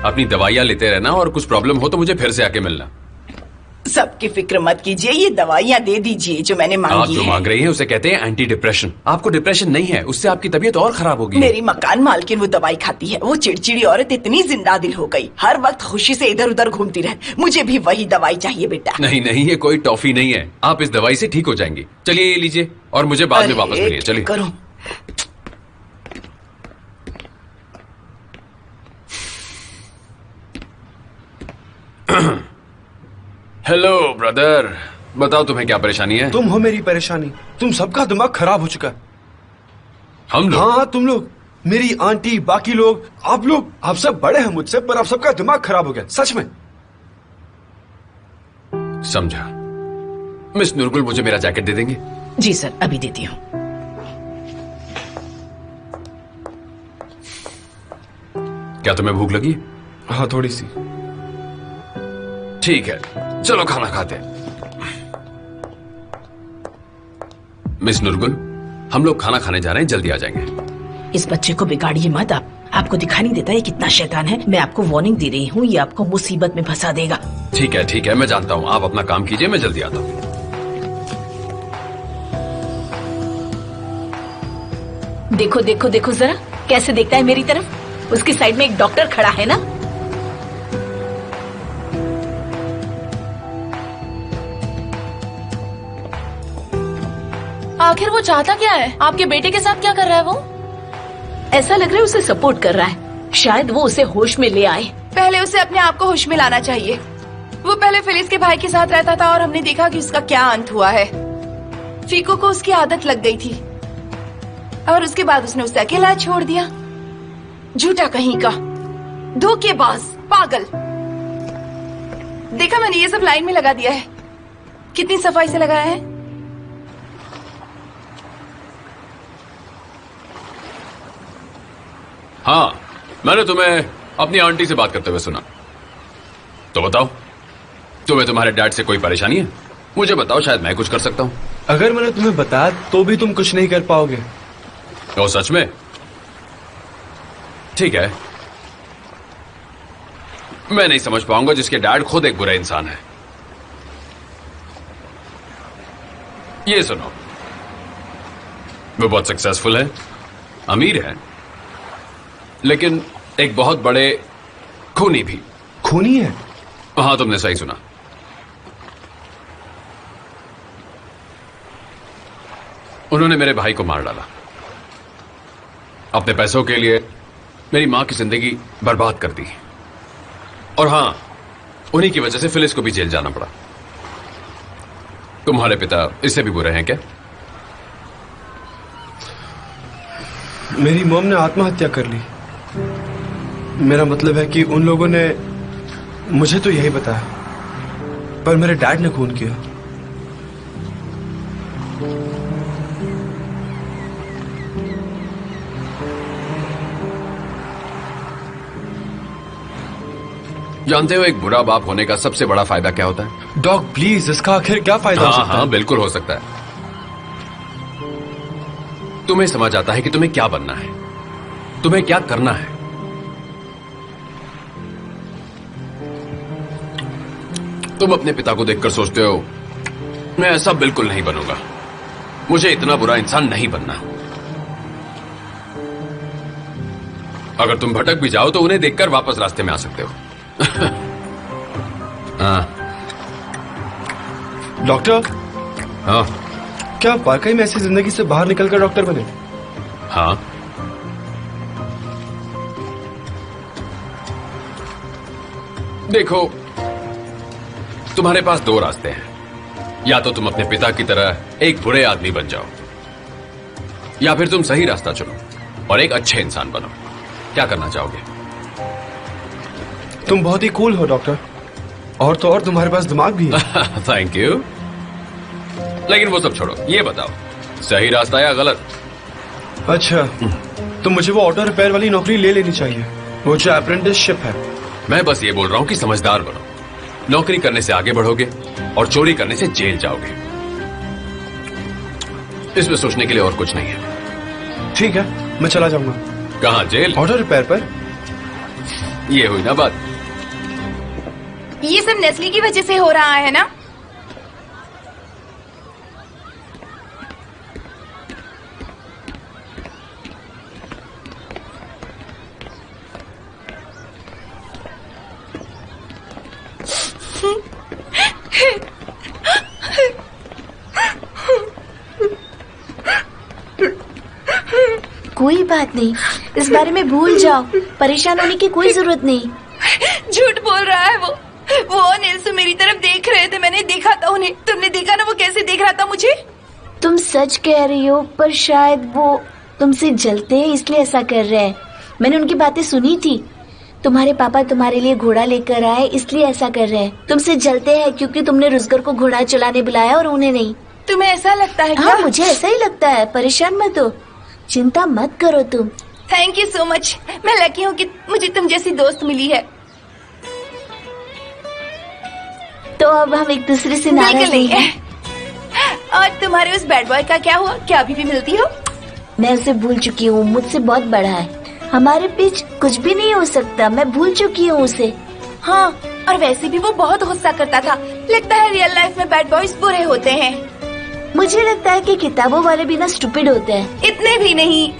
[SPEAKER 10] अपनी दवाइयां लेते रहना और कुछ प्रॉब्लम हो तो मुझे फिर से आके मिलना।
[SPEAKER 12] सबकी फिक्र मत कीजिए, ये दवाइयाँ दे दीजिए जो मैंने
[SPEAKER 10] आप
[SPEAKER 12] मांगी
[SPEAKER 10] जो
[SPEAKER 12] है।
[SPEAKER 10] मांग रही हैं उसे कहते हैं एंटी डिप्रेशन। आपको डिप्रेशन नहीं है, उससे आपकी तबीयत और खराब होगी।
[SPEAKER 12] मेरी मकान मालकिन वो दवाई खाती है, वो चिड़चिड़ी औरत इतनी जिंदा दिल हो गई, हर वक्त खुशी से इधर उधर घूमती रहे। मुझे भी वही दवाई चाहिए बेटा।
[SPEAKER 10] नहीं नहीं, ये कोई टॉफी नहीं है, आप इस दवाई से ठीक हो जाएंगी। चलिए ये लीजिए और मुझे बाद में वापस मिलिए। चलिए
[SPEAKER 12] करो।
[SPEAKER 10] हेलो ब्रदर, बताओ तुम्हें क्या परेशानी है?
[SPEAKER 3] तुम हो मेरी परेशानी। तुम सबका दिमाग खराब हो चुका है।
[SPEAKER 10] हम लोग?
[SPEAKER 3] हाँ तुम लोग, मेरी आंटी, बाकी लोग, आप सब बड़े हैं मुझसे, पर आप सबका दिमाग खराब हो गया सच में।
[SPEAKER 10] समझा। मिस नुरगुल, मुझे मेरा जैकेट दे देंगे?
[SPEAKER 12] जी सर, अभी देती हूँ।
[SPEAKER 10] क्या तुम्हें भूख लगी?
[SPEAKER 3] हाँ थोड़ी सी।
[SPEAKER 10] ठीक है, चलो खाना खाते हैं। मिस नुरगुल, हम लोग खाना खाने जा रहे हैं, जल्दी आ जाएंगे।
[SPEAKER 12] इस बच्चे को बिगाड़िए मत आप। आपको दिखा नहीं देता ये कितना शैतान है। मैं आपको वार्निंग दे रही हूँ, ये आपको मुसीबत में फंसा देगा।
[SPEAKER 10] ठीक है, मैं जानता हूँ। आप अपना काम कीजिए, मैं जल्दी आता हूँ।
[SPEAKER 12] देखो देखो देखो जरा कैसे देखता है मेरी तरफ। उसकी साइड में एक डॉक्टर खड़ा है ना।
[SPEAKER 1] आखिर वो चाहता क्या है? आपके बेटे के साथ क्या कर रहा है वो?
[SPEAKER 12] ऐसा लग रहा है उसे सपोर्ट कर रहा है। शायद वो उसे होश में ले आए।
[SPEAKER 1] पहले उसे अपने आप को होश में लाना चाहिए। वो पहले फिलिस के भाई के साथ रहता था और हमने देखा कि उसका क्या अंत हुआ है। फीको को उसकी आदत लग गई थी और उसके बाद उसने उसे अकेला छोड़ दिया। झूठा कहीं का, धोखेबाज, पागल। देखा मैंने ये सब लाइन में लगा दिया है। कितनी सफाई से लगाया है।
[SPEAKER 10] हाँ, मैंने तुम्हें अपनी आंटी से बात करते हुए सुना। तो बताओ, तुम्हें तुम्हारे डैड से कोई परेशानी है? मुझे बताओ, शायद मैं कुछ कर सकता हूँ।
[SPEAKER 3] अगर मैंने तुम्हें बताया तो भी तुम कुछ नहीं कर पाओगे।
[SPEAKER 10] ओ सच में? ठीक है, मैं नहीं समझ पाऊंगा जिसके डैड खुद एक बुरा इंसान है। ये सुनो, वो बहुत सक्सेसफुल है, अमीर है, लेकिन एक बहुत बड़े खूनी भी।
[SPEAKER 3] खूनी है?
[SPEAKER 10] हाँ, तुमने सही सुना। उन्होंने मेरे भाई को मार डाला। अपने पैसों के लिए मेरी मां की जिंदगी बर्बाद कर दी। और हां, उन्हीं की वजह से फिलिस को भी जेल जाना पड़ा। तुम्हारे पिता इससे भी बुरे हैं क्या?
[SPEAKER 3] मेरी मॉम ने आत्महत्या कर ली। मेरा मतलब है कि उन लोगों ने मुझे तो यही बताया, पर मेरे डैड ने खून किया।
[SPEAKER 10] जानते हो एक बुरा बाप होने का सबसे बड़ा फायदा क्या होता है?
[SPEAKER 3] डॉग प्लीज, इसका आखिर क्या फायदा हो सकता है?
[SPEAKER 10] हाँ, बिल्कुल हो सकता है। तुम्हें समझ आता है कि तुम्हें क्या बनना है, तुम्हें क्या करना है। तुम अपने पिता को देखकर सोचते हो मैं ऐसा बिल्कुल नहीं बनूंगा, मुझे इतना बुरा इंसान नहीं बनना। अगर तुम भटक भी जाओ तो उन्हें देखकर वापस रास्ते में आ सकते हो। हाँ।
[SPEAKER 3] डॉक्टर?
[SPEAKER 10] हाँ।
[SPEAKER 3] क्या आप वाकई में ऐसी जिंदगी से बाहर निकलकर डॉक्टर बने?
[SPEAKER 10] हाँ। देखो, तुम्हारे पास दो रास्ते हैं। या तो तुम अपने पिता की तरह एक बुरे आदमी बन जाओ, या फिर तुम सही रास्ता चुनो और एक अच्छे इंसान बनो। क्या करना चाहोगे?
[SPEAKER 3] तुम बहुत ही कूल हो डॉक्टर, और तो और तुम्हारे पास दिमाग भी है।
[SPEAKER 10] Thank you. लेकिन वो सब छोड़ो, ये बताओ सही रास्ता या गलत?
[SPEAKER 3] अच्छा, तो मुझे वो ऑटो रिपेयर वाली नौकरी ले लेनी चाहिए, वो जो अप्रेंटिसशिप है।
[SPEAKER 10] मैं बस ये बोल रहा हूं कि समझदार बनो। नौकरी करने से आगे बढ़ोगे और चोरी करने से जेल जाओगे। इसमें सोचने के लिए और कुछ नहीं है।
[SPEAKER 3] ठीक है, मैं चला जाऊंगा।
[SPEAKER 10] कहाँ? जेल?
[SPEAKER 3] ऑटो रिपेयर पर।
[SPEAKER 10] ये हुई ना बात।
[SPEAKER 1] ये सब नेस्ली की वजह से हो रहा है ना?
[SPEAKER 7] कोई बात नहीं, इस बारे में भूल जाओ, परेशान होने की कोई जरूरत नहीं।
[SPEAKER 1] झूठ बोल रहा है वो नेल्सन मेरी तरफ देख रहे थे, मैंने देखा था उन्हें। तुमने देखा ना वो कैसे देख रहा था मुझे?
[SPEAKER 7] तुम सच कह रही हो, पर शायद वो तुमसे जलते हैं इसलिए ऐसा कर रहे हैं। मैंने उनकी बातें सुनी थी। तुम्हारे पापा तुम्हारे लिए घोड़ा लेकर आए इसलिए ऐसा कर रहे हैं। तुमसे जलते हैं क्योंकि तुमने रुजगर को घोड़ा चलाने बुलाया और उन्हें नहीं।
[SPEAKER 1] तुम्हें ऐसा लगता है क्या?
[SPEAKER 7] हाँ, मुझे ऐसा ही लगता है। परेशान मत हो, चिंता मत करो तुम।
[SPEAKER 1] Thank you so much. मैं लकी हूँ कि मुझे तुम जैसी दोस्त मिली है।
[SPEAKER 7] तो अब हम एक दूसरे से नाराज नहीं हैं।
[SPEAKER 1] और तुम्हारे उस बैड बॉय का क्या हुआ? क्या अभी भी मिलती हो?
[SPEAKER 7] मैं उसे भूल चुकी हूँ, मुझसे बहुत बड़ा है। हमारे बीच कुछ भी नहीं हो सकता, मैं भूल चुकी हूँ उसे।
[SPEAKER 1] हाँ, और वैसे भी वो बहुत गुस्सा करता था। लगता है रियल लाइफ में बैड बॉयज बुरे होते हैं।
[SPEAKER 7] मुझे लगता है कि किताबों वाले भी ना स्टूपिड होते हैं।
[SPEAKER 1] इतने भी नहीं।